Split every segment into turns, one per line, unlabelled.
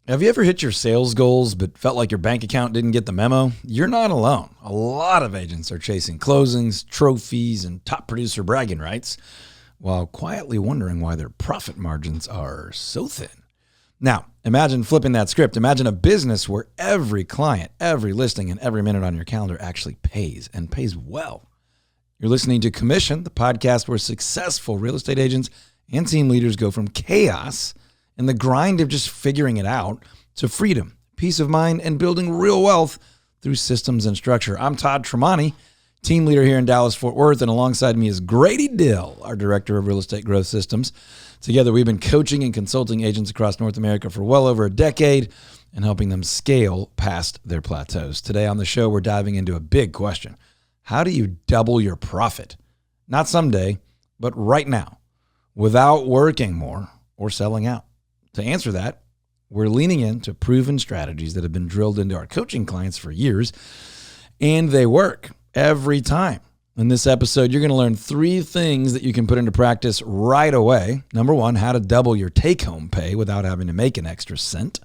Have you ever hit your sales goals but felt like your bank account didn't get the memo? You're not alone. A lot of agents are chasing closings, trophies, and top producer bragging rights while quietly wondering why their profit margins are so thin. Now, imagine flipping that script. Imagine a business where every client, every listing, and every minute on your calendar actually pays and pays well. You're listening to Commission, the podcast where successful real estate agents and team leaders go from chaos and the grind of just figuring it out to freedom, peace of mind, and building real wealth through systems and structure. I'm Todd Tramonte, team leader here in Dallas-Fort Worth, and alongside me is Grady Dill, our director of real estate growth systems. Together, we've been coaching and consulting agents across North America for well over a decade and helping them scale past their plateaus. Today on the show, we're diving into a big question. How do you double your profit? Not someday, but right now, without working more or selling out. To answer that, we're leaning into proven strategies that have been drilled into our coaching clients for years, and they work every time. In this episode, you're going to learn 3 things that you can put into practice right away. Number 1, how to double your take-home pay without having to make an extra cent.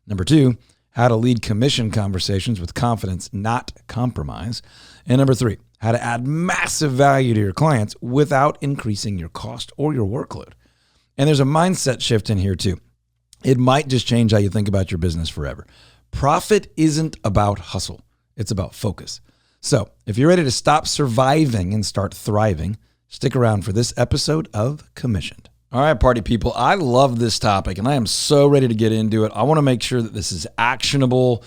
Number 2, how to lead commission conversations with confidence, not compromise. And number 3, how to add massive value to your clients without increasing your cost or your workload. And there's a mindset shift in here too. It might just change how you think about your business forever. Profit isn't about hustle. It's about focus. So if you're ready to stop surviving and start thriving, stick around for this episode of Commissioned. All right, party people, I love this topic and I am so ready to get into it. I want to make sure that this is actionable,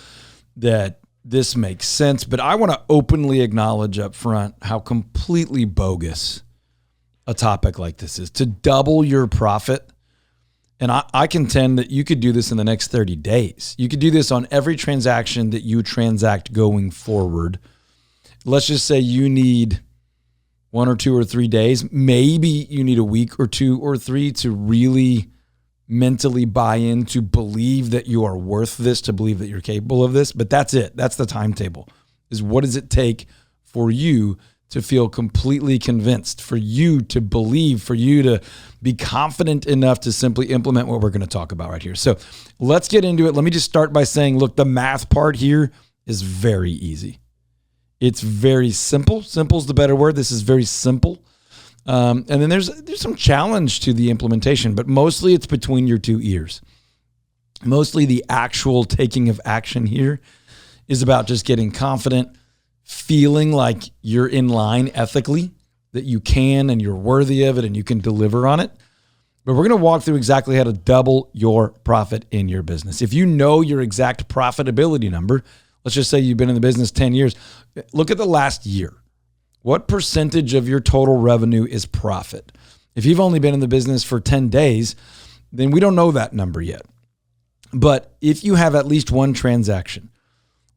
that this makes sense, but I want to openly acknowledge up front how completely bogus a topic like this is. To double your profit. And I contend that you could do this in the next 30 days. You could do this on every transaction that you transact going forward. Let's just say you need 1 or 2 or 3 days. Maybe you need a week or 2 or 3 to really mentally buy in, to believe that you are worth this, to believe that you're capable of this. But that's it. That's the timetable. Is what does it take for you to feel completely convinced, for you to believe, for you to be confident enough to simply implement what we're going to talk about right here. So let's get into it. Let me just start by saying, look, the math part here is very easy. It's very simple. Simple is the better word. This is very simple. And then there's some challenge to the implementation, but mostly it's between your 2 ears. Mostly the actual taking of action here is about just getting confident, feeling like you're in line ethically, that you can and you're worthy of it and you can deliver on it. But we're going to walk through exactly how to double your profit in your business. If you know your exact profitability number, let's just say you've been in the business 10 years, look at the last year. What percentage of your total revenue is profit? If you've only been in the business for 10 days, then we don't know that number yet. But if you have at least one transaction,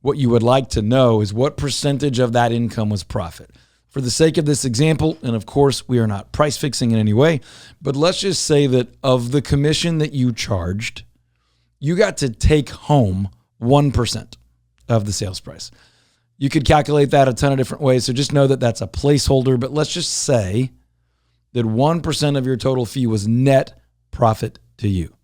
what you would like to know is what percentage of that income was profit. For the sake of this example, and of course, we are not price fixing in any way, but let's just say that of the commission that you charged, you got to take home 1% of the sales price. You could calculate that a ton of different ways, so just know that that's a placeholder, but let's just say that 1% of your total fee was net profit to you.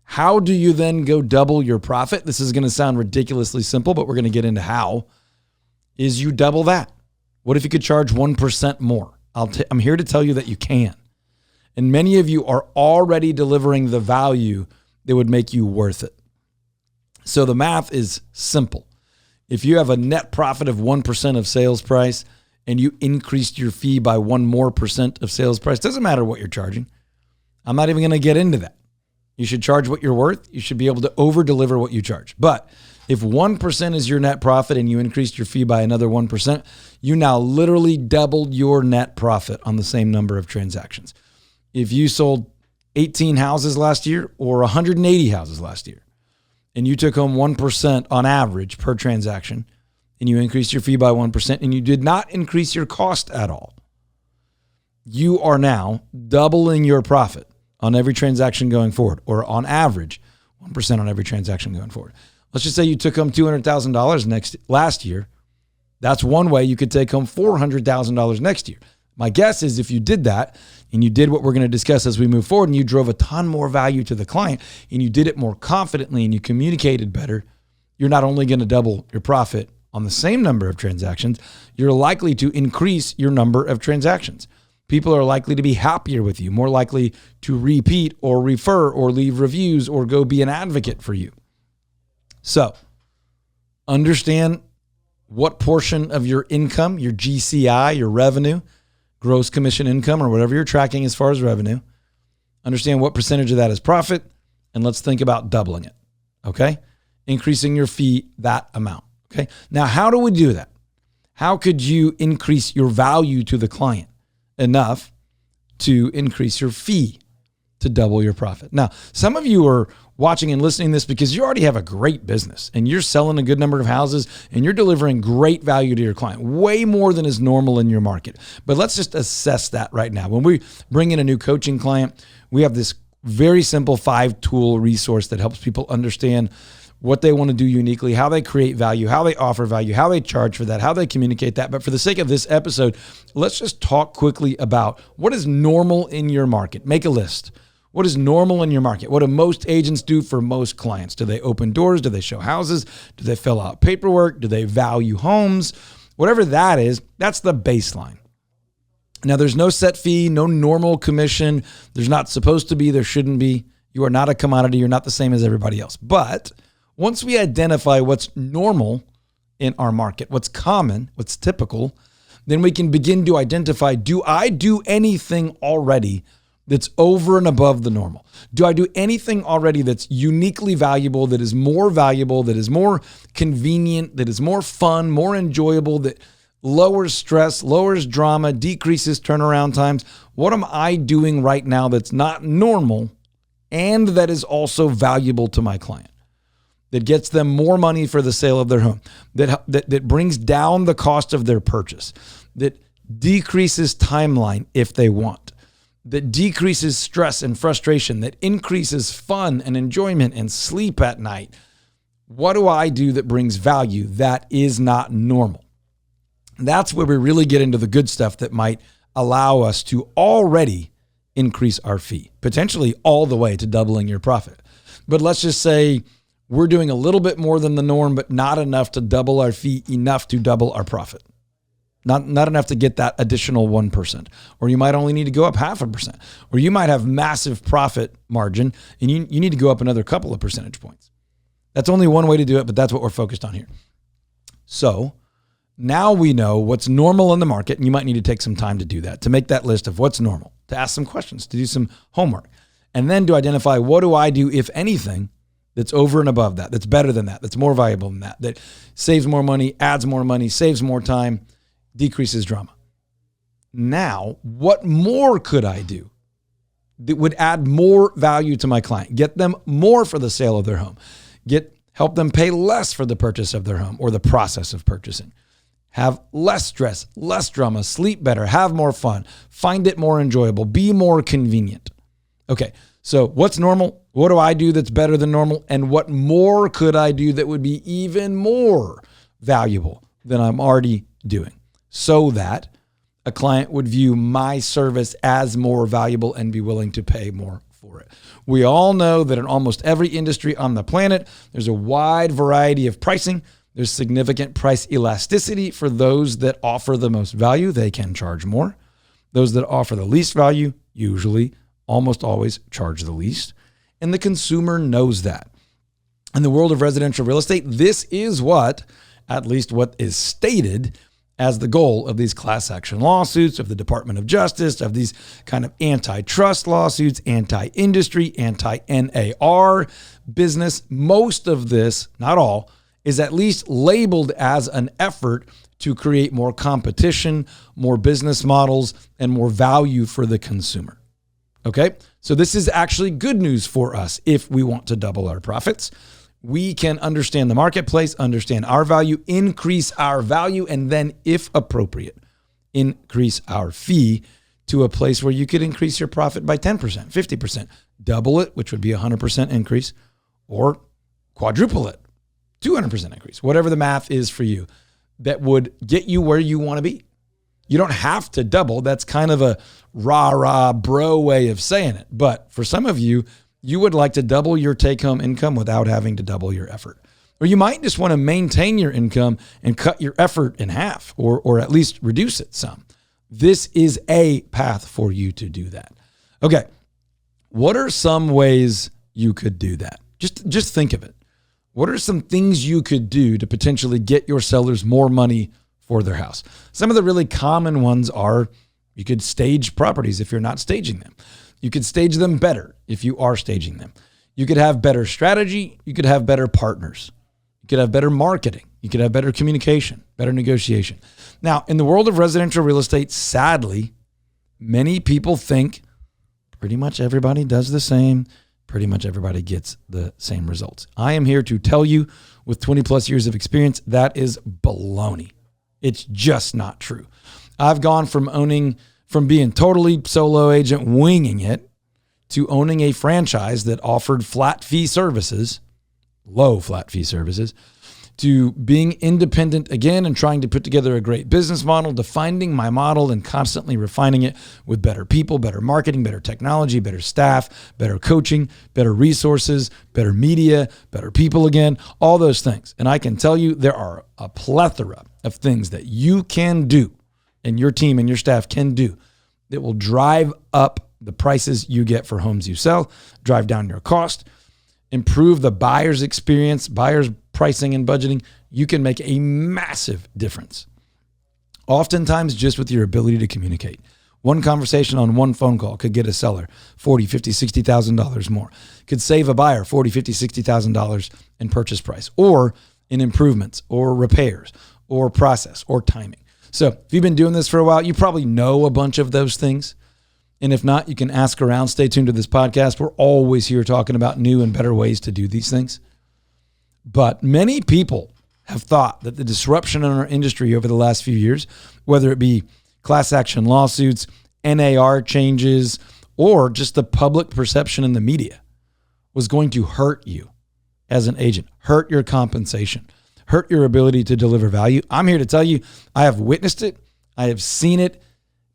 How do you then go double your profit? This is going to sound ridiculously simple, but we're going to get into how. Is you double that. What if you could charge 1% more? I'm here to tell you that you can. And many of you are already delivering the value that would make you worth it. So the math is simple. If you have a net profit of 1% of sales price and you increased your fee by 1% more of sales price, doesn't matter what you're charging. I'm not even going to get into that. You should charge what you're worth. You should be able to over-deliver what you charge. But if 1% is your net profit and you increased your fee by another 1%, you now literally doubled your net profit on the same number of transactions. If you sold 18 houses last year or 180 houses last year, and you took home 1% on average per transaction, and you increased your fee by 1%, and you did not increase your cost at all, you are now doubling your profit on every transaction going forward, or on average, 1% on every transaction going forward. Let's just say you took home $200,000 last year. That's one way you could take home $400,000 next year. My guess is if you did that and you did what we're going to discuss as we move forward, and you drove a ton more value to the client, and you did it more confidently, and you communicated better, you're not only going to double your profit on the same number of transactions, you're likely to increase your number of transactions. People are likely to be happier with you, more likely to repeat or refer or leave reviews or go be an advocate for you. So understand what portion of your income, your GCI, your revenue, gross commission income, or whatever you're tracking as far as revenue, understand what percentage of that is profit, and let's think about doubling it, okay? Increasing your fee that amount, okay? Now, how do we do that? How could you increase your value to the client enough to increase your fee to double your profit? Now, some of you are watching and listening to this because you already have a great business and you're selling a good number of houses and you're delivering great value to your client, way more than is normal in your market. But let's just assess that right now. When we bring in a new coaching client, we have this very simple 5-tool resource that helps people understand what they want to do uniquely, how they create value, how they offer value, how they charge for that, how they communicate that. But for the sake of this episode, let's just talk quickly about what is normal in your market. Make a list. What is normal in your market? What do most agents do for most clients? Do they open doors? Do they show houses? Do they fill out paperwork? Do they value homes? Whatever that is, that's the baseline. Now, there's no set fee, no normal commission. There's not supposed to be, there shouldn't be. You are not a commodity. You're not the same as everybody else. But once we identify what's normal in our market, what's common, what's typical, then we can begin to identify, do I do anything already that's over and above the normal? Do I do anything already that's uniquely valuable, that is more convenient, that is more fun, more enjoyable, that lowers stress, lowers drama, decreases turnaround times? What am I doing right now that's not normal and that is also valuable to my client? That gets them more money for the sale of their home, that brings down the cost of their purchase, that decreases timeline if they want, that decreases stress and frustration, that increases fun and enjoyment and sleep at night. What do I do that brings value that is not normal? That's where we really get into the good stuff that might allow us to already increase our fee, potentially all the way to doubling your profit. But let's just say we're doing a little bit more than the norm, but not enough to double our fee, enough to double our profit. Not enough to get that additional 1%. Or you might only need to go up 0.5%. Or you might have massive profit margin and you need to go up another couple of percentage points. That's only one way to do it, but that's what we're focused on here. So now we know what's normal in the market, and you might need to take some time to do that, to make that list of what's normal, to ask some questions, to do some homework, and then to identify what do I do, if anything, that's over and above that, that's better than that, that's more valuable than that, that saves more money, adds more money, saves more time, decreases drama. Now, what more could I do that would add more value to my client, get them more for the sale of their home, help them pay less for the purchase of their home or the process of purchasing, have less stress, less drama, sleep better, have more fun, find it more enjoyable, be more convenient? Okay, so what's normal? What do I do that's better than normal? And what more could I do that would be even more valuable than I'm already doing, so that a client would view my service as more valuable and be willing to pay more for it? We all know that in almost every industry on the planet, there's a wide variety of pricing. There's significant price elasticity. For those that offer the most value, they can charge more. Those that offer the least value, usually, almost always charge the least. And the consumer knows that. In the world of residential real estate, this is at least what is stated as the goal of these class action lawsuits, of the Department of Justice, of these kind of antitrust lawsuits, anti-industry, anti-NAR business. Most of this, not all, is at least labeled as an effort to create more competition, more business models, and more value for the consumer. Okay? So this is actually good news for us if we want to double our profits. We can understand the marketplace, understand our value, increase our value, and then, if appropriate, increase our fee to a place where you could increase your profit by 10%, 50%, double it, which would be 100% increase, or quadruple it, 200% increase, whatever the math is for you that would get you where you want to be. You don't have to double. That's kind of a rah-rah bro way of saying it. But for some of you, you would like to double your take-home income without having to double your effort. Or you might just want to maintain your income and cut your effort in half, or at least reduce it some. This is a path for you to do that. Okay, what are some ways you could do that? Just think of it. What are some things you could do to potentially get your sellers more money for their house? Some of the really common ones are you could stage properties if you're not staging them. You could stage them better if you are staging them. You could have better strategy. You could have better partners. You could have better marketing. You could have better communication, better negotiation. Now, in the world of residential real estate, sadly, many people think pretty much everybody does the same. Pretty much everybody gets the same results. I am here to tell you with 20 plus years of experience, that is baloney. It's just not true. I've gone from being totally solo agent, winging it, to owning a franchise that offered flat fee services, low flat fee services, to being independent again and trying to put together a great business model, to finding my model and constantly refining it with better people, better marketing, better technology, better staff, better coaching, better resources, better media, better people again, all those things. And I can tell you there are a plethora of things that you can do and your team and your staff can do that will drive up the prices you get for homes you sell, drive down your cost, improve the buyer's experience, buyer's pricing and budgeting. You can make a massive difference. Oftentimes just with your ability to communicate. One conversation on one phone call could get a seller $40,000, $50,000, $60,000 more. Could save a buyer $40,000, $50,000, $60,000 in purchase price, or in improvements, or repairs, or process, or timing. So if you've been doing this for a while, you probably know a bunch of those things. And if not, you can ask around. Stay tuned to this podcast. We're always here talking about new and better ways to do these things. But many people have thought that the disruption in our industry over the last few years, whether it be class action lawsuits, NAR changes, or just the public perception in the media, was going to hurt you as an agent, hurt your compensation, hurt your ability to deliver value. I'm here to tell you, I have witnessed it. I have seen it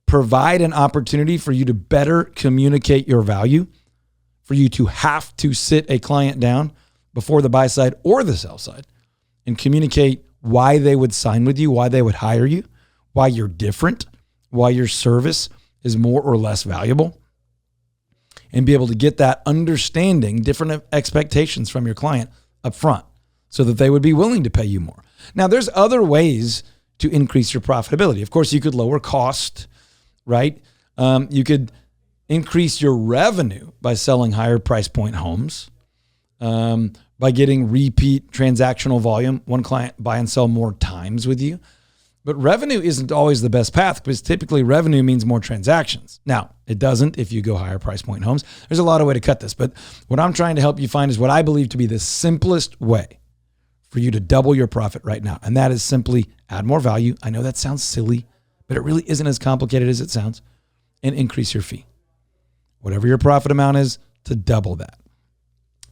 provide an opportunity for you to better communicate your value, for you to have to sit a client down before the buy side or the sell side and communicate why they would sign with you, why they would hire you, why you're different, why your service is more or less valuable, and be able to get that understanding, different expectations from your client up front so that they would be willing to pay you more. Now, there's other ways to increase your profitability. Of course, you could lower cost, right? You could increase your revenue by selling higher price point homes, by getting repeat transactional volume, one client buy and sell more times with you. But revenue isn't always the best path because typically revenue means more transactions. Now, it doesn't if you go higher price point homes. There's a lot of way to cut this, but what I'm trying to help you find is what I believe to be the simplest way for you to double your profit right now. And that is simply add more value. I know that sounds silly, but it really isn't as complicated as it sounds, and increase your fee. Whatever your profit amount is, to double that.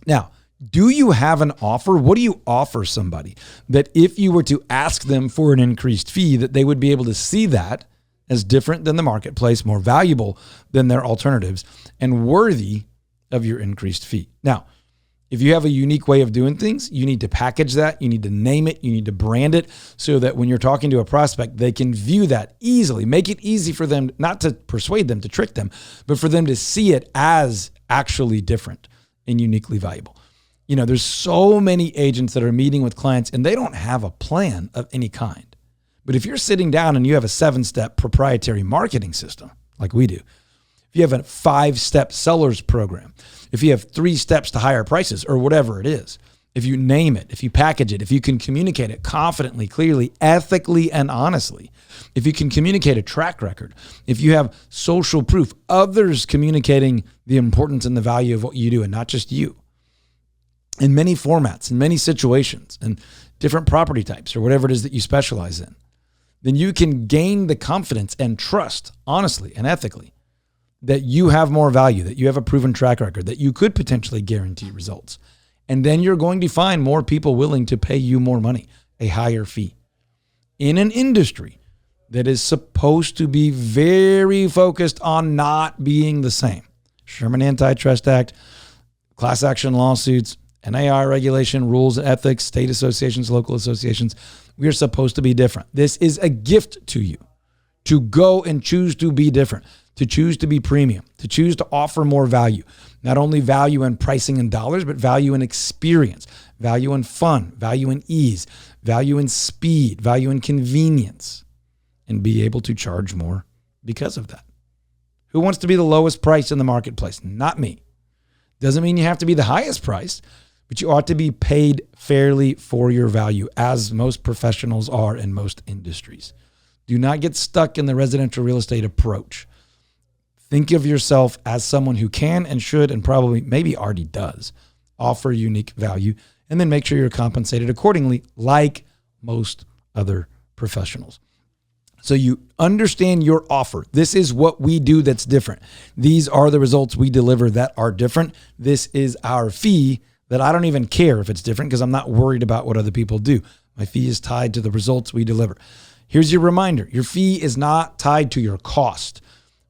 Now, do you have an offer? What do you offer somebody that if you were to ask them for an increased fee, that they would be able to see that as different than the marketplace, more valuable than their alternatives, and worthy of your increased fee? Now, if you have a unique way of doing things, you need to package that, you need to name it, you need to brand it so that when you're talking to a prospect, they can view that easily. Make it easy for them, not to persuade them, to trick them, but for them to see it as actually different and uniquely valuable. You know, there's so many agents that are meeting with clients and they don't have a plan of any kind. But if you're sitting down and you have a 7-step proprietary marketing system like we do, if you have a 5-step sellers program, if you have 3 steps to higher prices or whatever it is, if you name it, if you package it, if you can communicate it confidently, clearly, ethically, and honestly, if you can communicate a track record, if you have social proof, others communicating the importance and the value of what you do and not just you, in many formats, in many situations, and different property types or whatever it is that you specialize in, then you can gain the confidence and trust, honestly and ethically, that you have more value, that you have a proven track record, that you could potentially guarantee results. And then you're going to find more people willing to pay you more money, a higher fee, in an industry that is supposed to be very focused on not being the same. Sherman Antitrust Act, class action lawsuits, NAI regulation, rules and ethics, state associations, local associations. We are supposed to be different. This is a gift to you to go and choose to be different, to choose to be premium, to choose to offer more value. Not only value in pricing in dollars, but value in experience, value in fun, value in ease, value in speed, value in convenience, and be able to charge more because of that. Who wants to be the lowest price in the marketplace? Not me. Doesn't mean you have to be the highest price, but you ought to be paid fairly for your value, as most professionals are in most industries. Do not get stuck in the residential real estate approach. Think of yourself as someone who can and should and probably maybe already does offer unique value, and then make sure you're compensated accordingly like most other professionals. So you understand your offer. This is what we do that's different. These are the results we deliver that are different. This is our fee that I don't even care if it's different because I'm not worried about what other people do. My fee is tied to the results we deliver. Here's your reminder. Your fee is not tied to your cost.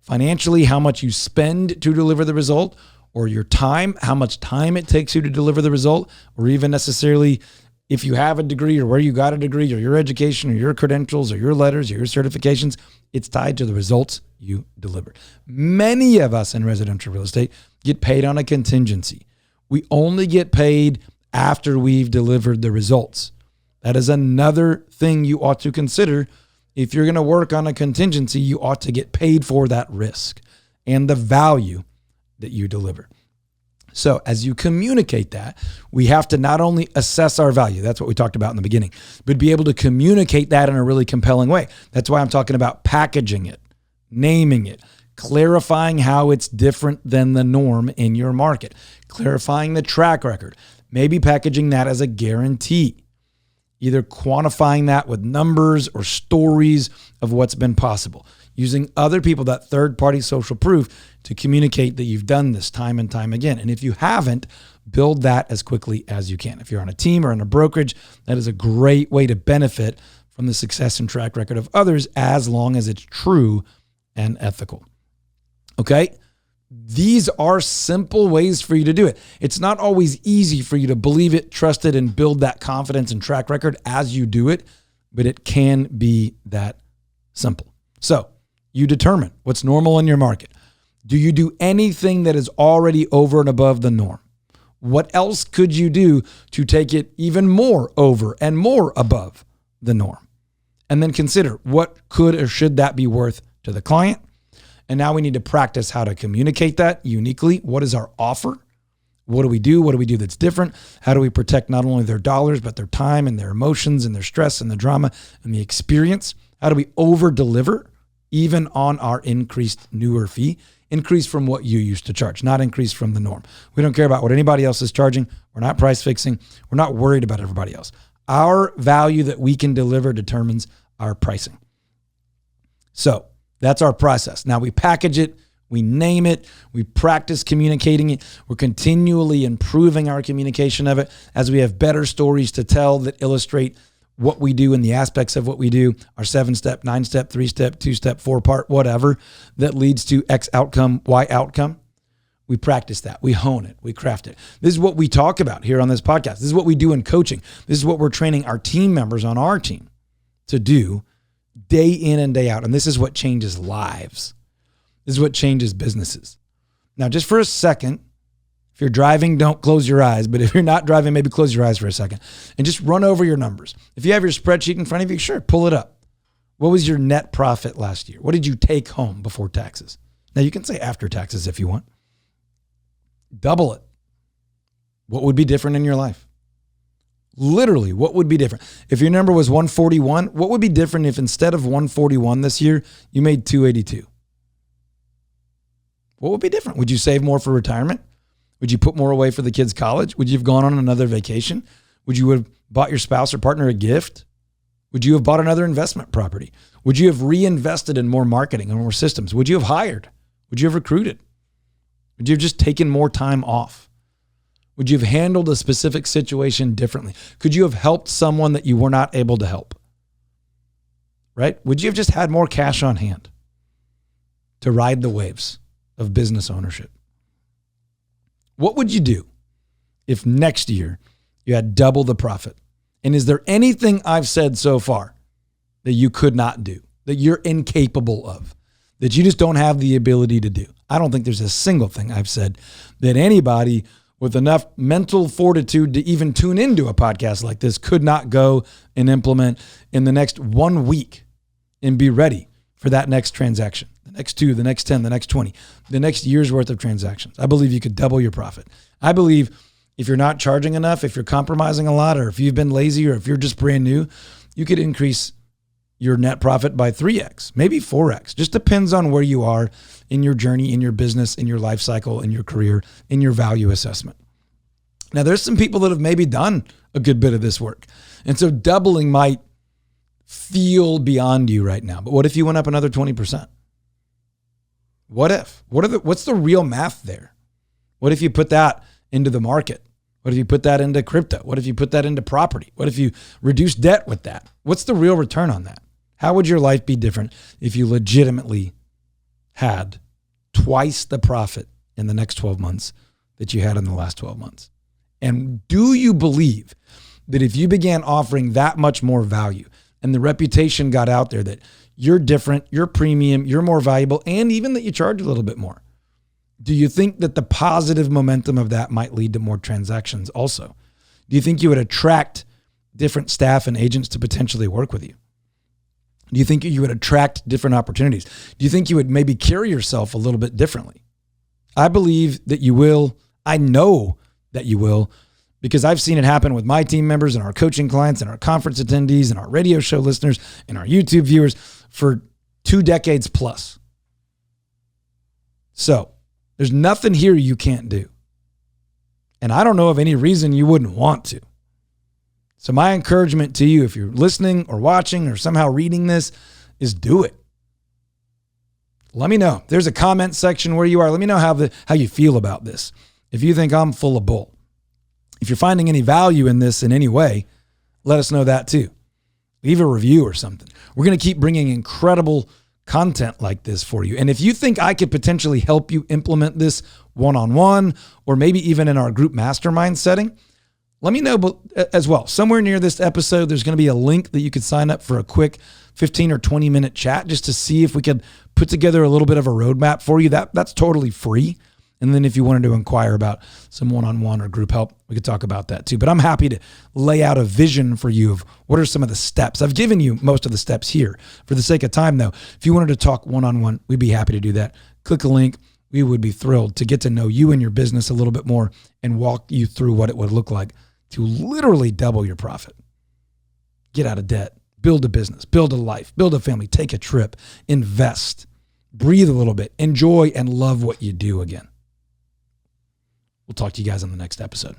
Financially, how much you spend to deliver the result, or your time, how much time it takes you to deliver the result, or even necessarily if you have a degree or where you got a degree or your education or your credentials or your letters or your certifications, it's tied to the results you deliver. Many of us in residential real estate get paid on a contingency. We only get paid after we've delivered the results. That is another thing you ought to consider. If you're going to work on a contingency, you ought to get paid for that risk and the value that you deliver. So as you communicate that, we have to not only assess our value, that's what we talked about in the beginning, but be able to communicate that in a really compelling way. That's why I'm talking about packaging it, naming it, clarifying how it's different than the norm in your market, clarifying the track record, maybe packaging that as a guarantee, either quantifying that with numbers or stories of what's been possible, using other people, that third-party social proof, to communicate that you've done this time and time again. And if you haven't, build that as quickly as you can. If you're on a team or in a brokerage, that is a great way to benefit from the success and track record of others as long as it's true and ethical. Okay? These are simple ways for you to do it. It's not always easy for you to believe it, trust it, and build that confidence and track record as you do it, but it can be that simple. So you determine what's normal in your market. Do you do anything that is already over and above the norm? What else could you do to take it even more over and more above the norm? And then consider, what could or should that be worth to the client? And now we need to practice how to communicate that uniquely. What is our offer? What do we do? What do we do that's different? How do we protect not only their dollars, but their time and their emotions and their stress and the drama and the experience? How do we over-deliver even on our increased newer fee? Increase from what you used to charge, not increase from the norm. We don't care about what anybody else is charging. We're not price fixing. We're not worried about everybody else. Our value that we can deliver determines our pricing. So that's our process. Now we package it, we name it, we practice communicating it. We're continually improving our communication of it as we have better stories to tell that illustrate what we do and the aspects of what we do, our 7-step, 9-step, 3-step, 2-step, 4-part, whatever, that leads to X outcome, Y outcome. We practice that. We hone it. We craft it. This is what we talk about here on this podcast. This is what we do in coaching. This is what we're training our team members on our team to do day in and day out. And this is what changes lives. This is what changes businesses. Now, just for a second, if you're driving, don't close your eyes. But if you're not driving, maybe close your eyes for a second and just run over your numbers. If you have your spreadsheet in front of you, sure, pull it up. What was your net profit last year? What did you take home before taxes? Now, you can say after taxes if you want. Double it. What would be different in your life? Literally, what would be different? If your number was 141, what would be different if instead of 141 this year, you made 282? What would be different? Would you save more for retirement? Would you put more away for the kids' college? Would you have gone on another vacation? Would you have bought your spouse or partner a gift? Would you have bought another investment property? Would you have reinvested in more marketing and more systems? Would you have hired? Would you have recruited? Would you have just taken more time off? Would you have handled a specific situation differently? Could you have helped someone that you were not able to help? right? Would you have just had more cash on hand to ride the waves of business ownership? What would you do if next year you had double the profit? And is there anything I've said so far that you could not do, that you're incapable of, that you just don't have the ability to do? I don't think there's a single thing I've said that anybody with enough mental fortitude to even tune into a podcast like this could not go and implement in the next 1 week and be ready for that next transaction, the next 2, the next 10, the next 20, the next year's worth of transactions. I believe you could double your profit. I believe if you're not charging enough, if you're compromising a lot, or if you've been lazy, or if you're just brand new, you could increase your net profit by 3x, maybe 4x. Just depends on where you are in your journey, in your business, in your life cycle, in your career, in your value assessment. Now, there's some people that have maybe done a good bit of this work. And so doubling might feel beyond you right now. But what if you went up another 20%? What if? What's the real math there? What if you put that into the market? What if you put that into crypto? What if you put that into property? What if you reduce debt with that? What's the real return on that? How would your life be different if you legitimately had twice the profit in the next 12 months that you had in the last 12 months? And do you believe that if you began offering that much more value and the reputation got out there that you're different, you're premium, you're more valuable, and even that you charge a little bit more, do you think that the positive momentum of that might lead to more transactions also? Do you think you would attract different staff and agents to potentially work with you? Do you think you would attract different opportunities? Do you think you would maybe carry yourself a little bit differently? I believe that you will. I know that you will, because I've seen it happen with my team members and our coaching clients and our conference attendees and our radio show listeners and our YouTube viewers for 2 decades plus. So there's nothing here you can't do. And I don't know of any reason you wouldn't want to. So my encouragement to you, if you're listening or watching or somehow reading this, is do it. Let me know. There's a comment section where you are. Let me know how you feel about this. If you think I'm full of bull. If you're finding any value in this in any way, let us know that too. Leave a review or something. We're going to keep bringing incredible content like this for you. And if you think I could potentially help you implement this one-on-one or maybe even in our group mastermind setting, let me know as well. Somewhere near this episode, there's going to be a link that you could sign up for a quick 15 or 20 minute chat just to see if we could put together a little bit of a roadmap for you. That's totally free. And then if you wanted to inquire about some one-on-one or group help, we could talk about that too. But I'm happy to lay out a vision for you of what are some of the steps. I've given you most of the steps here. For the sake of time though, if you wanted to talk one-on-one, we'd be happy to do that. Click a link. We would be thrilled to get to know you and your business a little bit more and walk you through what it would look like to literally double your profit. Get out of debt, build a business, build a life, build a family, take a trip, invest, breathe a little bit, enjoy and love what you do again. We'll talk to you guys on the next episode.